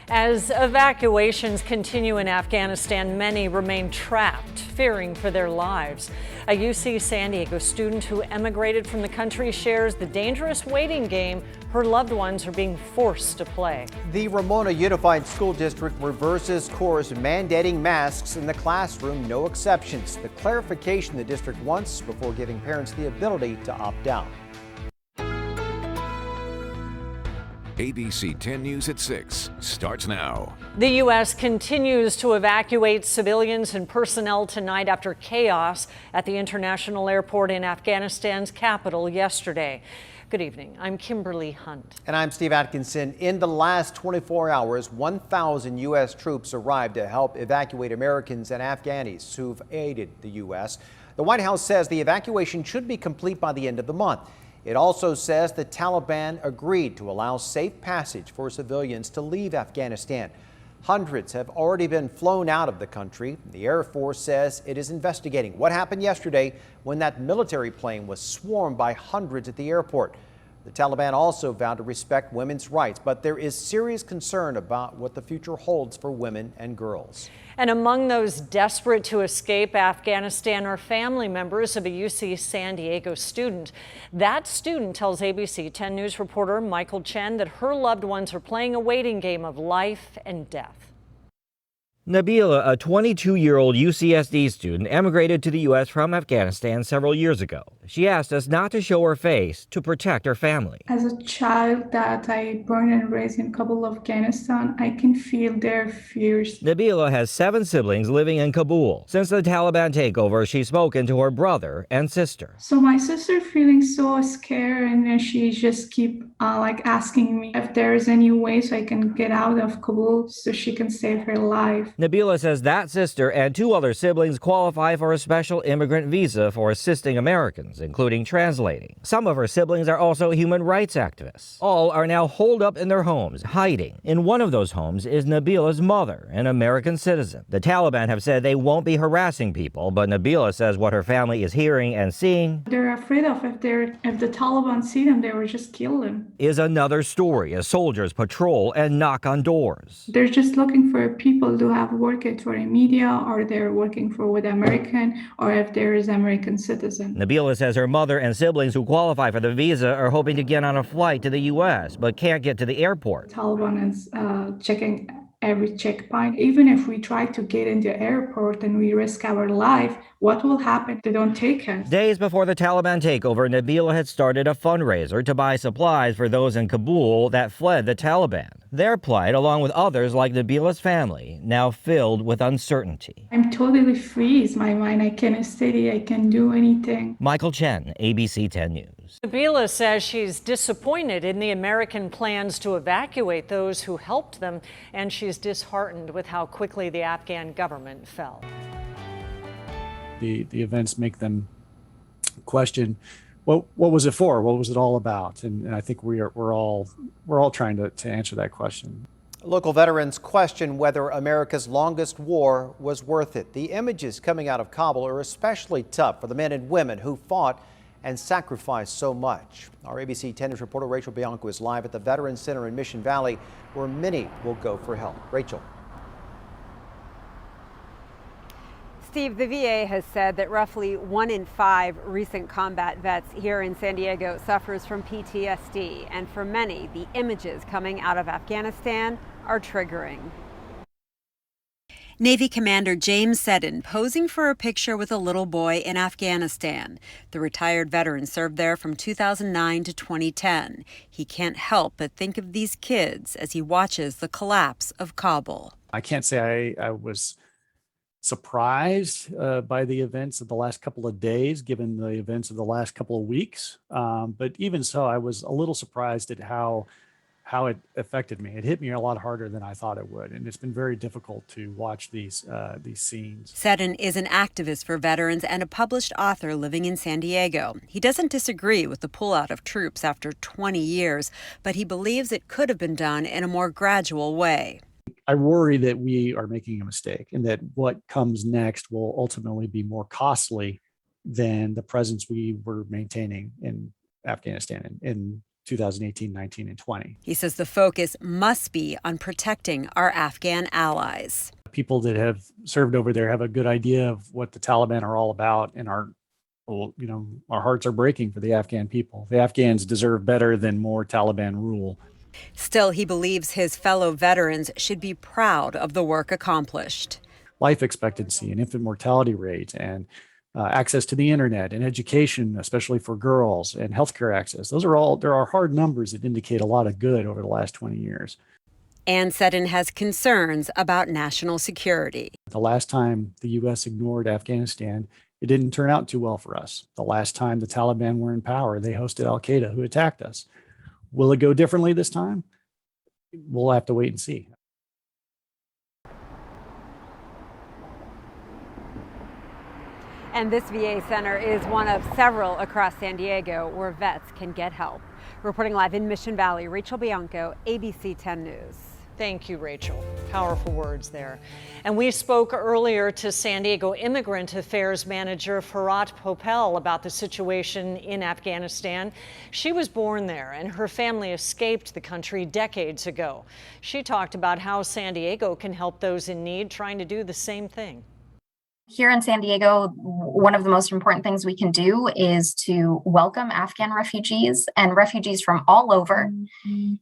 As evacuations continue in Afghanistan, many remain trapped, fearing for their lives. A UC San Diego student who emigrated from the country shares the dangerous waiting game her loved ones are being forced to play. The Ramona Unified School District reverses course mandating masks in the classroom, no exceptions. The clarification the district wants before giving parents the ability to opt out. ABC 10 News at 6 starts now. The U.S. continues to evacuate civilians and personnel tonight after chaos at the international airport in Afghanistan's capital yesterday. Good evening. I'm Kimberly Hunt. And I'm Steve Atkinson. In the last 24 hours, 1,000 U.S. troops arrived to help evacuate Americans and Afghanis who've aided the U.S. The White House says the evacuation should be complete by the end of the month. It also says the Taliban agreed to allow safe passage for civilians to leave Afghanistan. Hundreds have already been flown out of the country. The Air Force says it is investigating what happened yesterday when that military plane was swarmed by hundreds at the airport. The Taliban also vowed to respect women's rights, but there is serious concern about what the future holds for women and girls. And among those desperate to escape Afghanistan are family members of a UC San Diego student. That student tells ABC 10 News reporter Michael Chen that her loved ones are playing a waiting game of life and death. Nabila, a 22-year-old UCSD student, emigrated to the U.S. from Afghanistan several years ago. She asked us not to show her face to protect her family. As a child that I born and raised in Kabul, Afghanistan, I can feel their fears. Nabila has 7 siblings living in Kabul. Since the Taliban takeover, she's spoken to her brother and sister. So my sister feeling so scared, and then she just keep asking me if there is any way so I can get out of Kabul so she can save her life. Nabila says that sister and 2 other siblings qualify for a special immigrant visa for assisting Americans, including translating. Some of her siblings are also human rights activists. All are now holed up in their homes, hiding. In one of those homes is Nabila's mother, an American citizen. The Taliban have said they won't be harassing people, but Nabila says what her family is hearing and seeing, they're afraid of if the Taliban see them, they will just kill them. Is another story as soldiers patrol and knock on doors. They're just looking for people to have worked for a media, or they're working for with American, or if there is American citizen. Nabila says her mother and siblings who qualify for the visa are hoping to get on a flight to the U.S., but can't get to the airport. Taliban is checking every checkpoint. Even if we try to get in the airport and we risk our life, what will happen? They don't take us. Days before the Taliban takeover, Nabila had started a fundraiser to buy supplies for those in Kabul that fled the Taliban. Their plight, along with others like Nabila's family, now filled with uncertainty. I'm totally freeze my mind. I can't study. I can't do anything. Michael Chen, ABC 10 News. Nabila says she's disappointed in the American plans to evacuate those who helped them, and she's disheartened with how quickly the Afghan government fell. The events make them question, what was it for? What was it all about? And I think we're all trying to answer that question. Local veterans question whether America's longest war was worth it. The images coming out of Kabul are especially tough for the men and women who fought and sacrificed so much. Our ABC 10 News reporter Rachel Bianco is live at the Veterans Center in Mission Valley, where many will go for help. Rachel. Steve, the VA has said that roughly 1 in 5 recent combat vets here in San Diego suffers from PTSD, and for many, the images coming out of Afghanistan are triggering. Navy Commander James Seddon posing for a picture with a little boy in Afghanistan. The retired veteran served there from 2009 to 2010. He can't help but think of these kids as he watches the collapse of Kabul. I can't say I was surprised by the events of the last couple of days, given the events of the last couple of weeks. But even so, I was a little surprised at how it affected me. It hit me a lot harder than I thought it would, and it's been very difficult to watch these scenes. Seddon is an activist for veterans and a published author living in San Diego. He doesn't disagree with the pullout of troops after 20 years, but he believes it could have been done in a more gradual way. I worry that we are making a mistake and that what comes next will ultimately be more costly than the presence we were maintaining in Afghanistan and 2018, 19, and 20. He says the focus must be on protecting our Afghan allies. People that have served over there have a good idea of what the Taliban are all about, and our hearts are breaking for the Afghan people. The Afghans deserve better than more Taliban rule. Still, he believes his fellow veterans should be proud of the work accomplished. Life expectancy and infant mortality rate and access to the internet and education, especially for girls, and healthcare access. There are hard numbers that indicate a lot of good over the last 20 years. And Seddon has concerns about national security. The last time the U.S. ignored Afghanistan, it didn't turn out too well for us. The last time the Taliban were in power, they hosted al-Qaeda, who attacked us. Will it go differently this time? We'll have to wait and see. And this VA center is one of several across San Diego where vets can get help. Reporting live in Mission Valley, Rachel Bianco, ABC 10 News. Thank you, Rachel. Powerful words there. And we spoke earlier to San Diego Immigrant Affairs Manager Farhat Popel about the situation in Afghanistan. She was born there and her family escaped the country decades ago. She talked about how San Diego can help those in need, trying to do the same thing. Here in San Diego, one of the most important things we can do is to welcome Afghan refugees and refugees from all over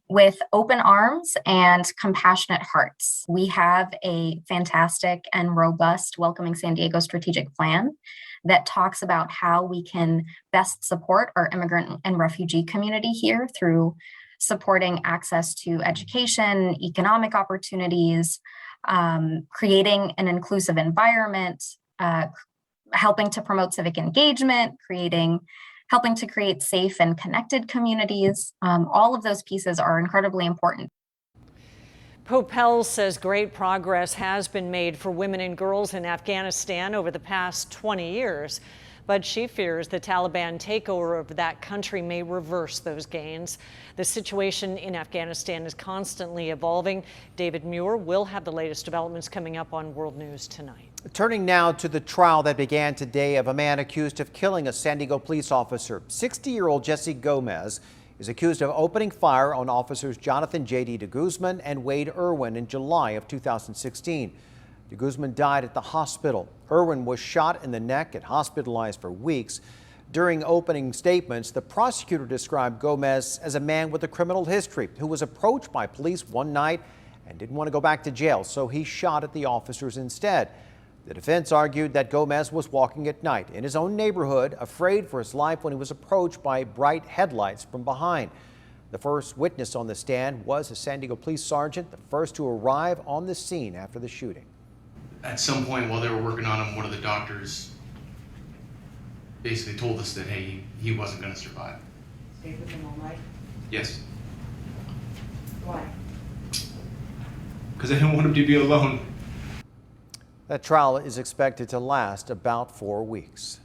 with open arms and compassionate hearts. We have a fantastic and robust Welcoming San Diego strategic plan that talks about how we can best support our immigrant and refugee community here through supporting access to education, economic opportunities, creating an inclusive environment, helping to promote civic engagement, helping to create safe and connected communities. All of those pieces are incredibly important. Popel says great progress has been made for women and girls in Afghanistan over the past 20 years. But she fears the Taliban takeover of that country may reverse those gains. The situation in Afghanistan is constantly evolving. David Muir will have the latest developments coming up on World News tonight. Turning now to the trial that began today of a man accused of killing a San Diego police officer. 60-year-old Jesse Gomez is accused of opening fire on officers Jonathan J.D. de Guzman and Wade Irwin in July of 2016. De Guzman died at the hospital. Irwin was shot in the neck and hospitalized for weeks. During opening statements, the prosecutor described Gomez as a man with a criminal history who was approached by police one night and didn't want to go back to jail, so he shot at the officers instead. The defense argued that Gomez was walking at night in his own neighborhood, afraid for his life when he was approached by bright headlights from behind. The first witness on the stand was a San Diego police sergeant, the first to arrive on the scene after the shooting. At some point while they were working on him, one of the doctors basically told us that, hey, he wasn't going to survive. Stayed with him all night? Yes. Why? Because I didn't want him to be alone. That trial is expected to last about 4 weeks.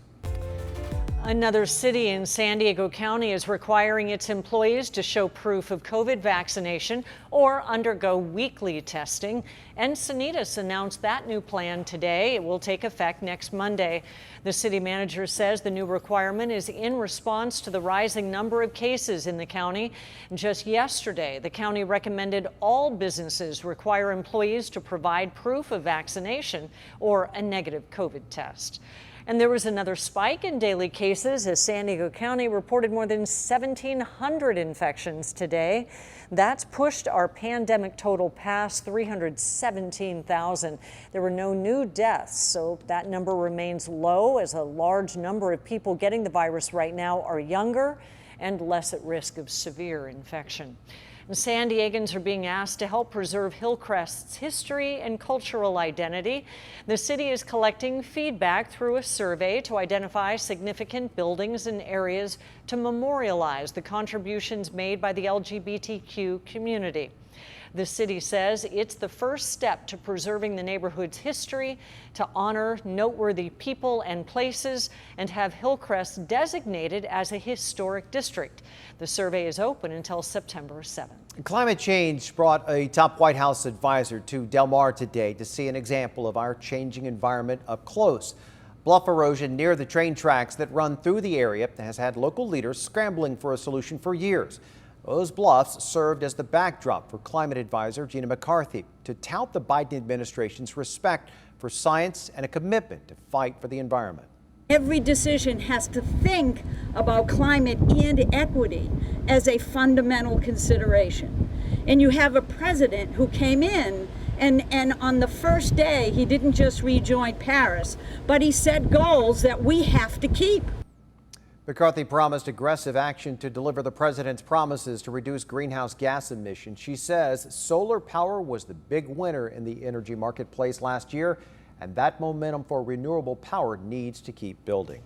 Another city in San Diego County is requiring its employees to show proof of COVID vaccination or undergo weekly testing. Encinitas announced that new plan today. It will take effect next Monday. The city manager says the new requirement is in response to the rising number of cases in the county. Just yesterday, the county recommended all businesses require employees to provide proof of vaccination or a negative COVID test. And there was another spike in daily cases as San Diego County reported more than 1,700 infections today. That's pushed our pandemic total past 317,000. There were no new deaths, so that number remains low as a large number of people getting the virus right now are younger and less at risk of severe infection. San Diegans are being asked to help preserve Hillcrest's history and cultural identity. The city is collecting feedback through a survey to identify significant buildings and areas to memorialize the contributions made by the LGBTQ community. The city says it's the first step to preserving the neighborhood's history, to honor noteworthy people and places, and have Hillcrest designated as a historic district. The survey is open until September 7th. Climate change brought a top White House advisor to Del Mar today to see an example of our changing environment up close. Bluff erosion near the train tracks that run through the area has had local leaders scrambling for a solution for years. Those bluffs served as the backdrop for climate advisor Gina McCarthy to tout the Biden administration's respect for science and a commitment to fight for the environment. Every decision has to think about climate and equity as a fundamental consideration. And you have a president who came in and on the first day, he didn't just rejoin Paris, but he set goals that we have to keep. McCarthy promised aggressive action to deliver the president's promises to reduce greenhouse gas emissions. She says solar power was the big winner in the energy marketplace last year, and that momentum for renewable power needs to keep building.